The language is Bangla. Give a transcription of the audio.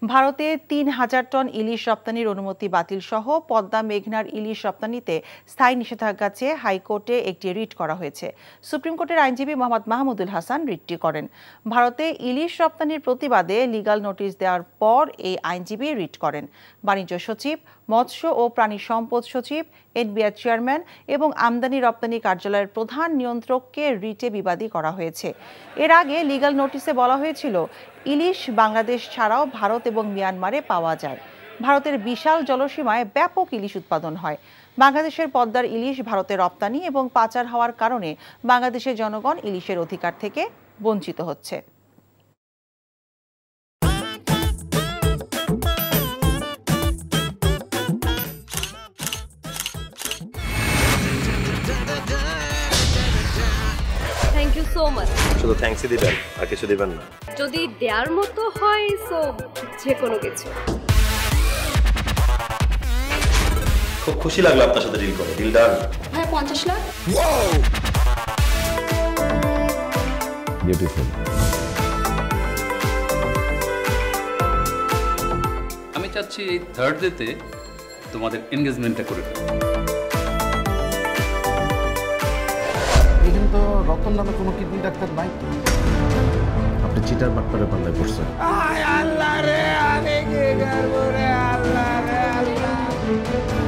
ভারতে ৩,০০০ টন ইলিশ রপ্তানির অনুমতি বাতিল সহ পদ্মা মেঘনার ইলিশ রপ্তানিতে স্থায়ী নিষেধাজ্ঞা চেয়ে হাইকোর্টে একটি রিট করা হয়েছে। সুপ্রিম কোর্টের আইনজীবী মোহাম্মদ মাহমুদুল হাসান রিটটি করেন। ভারতে ইলিশ রপ্তানির প্রতিবাদে লিগ্যাল নোটিশ দেওয়ার পর এই আইনজীবী রিট করেন। বাণিজ্য সচিব, মৎস্য ও প্রাণী সম্পদ সচিব, এনবিআর চেয়ারম্যান এবং আমদানি রপ্তানি কার্যালয়ের প্রধান নিয়ন্ত্রককে রিটে বিবাদী করা হয়েছে। এর আগে লিগ্যাল নোটিশে বলা হয়েছিল ইলিশ বাংলাদেশ ছাড়াও ভারত এবং মিয়ানমারে পাওয়া যায়। ভারতের বিশাল জলসীমায় ব্যাপক ইলিশ উৎপাদন হয়। বাংলাদেশের পদ্মার ইলিশ ভারতে রপ্তানি এবং পাচার হওয়ার কারণে বাংলাদেশের জনগণ ইলিশের অধিকার থেকে বঞ্চিত হচ্ছে। Thank you so much. শুধু থ্যাঙ্কসই দিবেন আর কিছু দিবেন না? যদি দেওয়ার মতো হয় সো যে কোনো কিছু। খুব খুশি লাগলো আপনার সাথে ডিল করে। Deal done. হ্যাঁ, 50 লাখ। বিউটিফুল। আমি চাচ্ছি এই থার্ড ডেতে তোমাদের এনগেজমেন্টটা করে ফেলো। এখানে তো রতন নামে কোনো কিডনি ডাক্তার নাই। আপনি চিটার বাটপারে পাল্লায় পড়ছেন। আল্লাহ রে, আমি কি করব রে, আল্লাহ রে, আল্লাহ।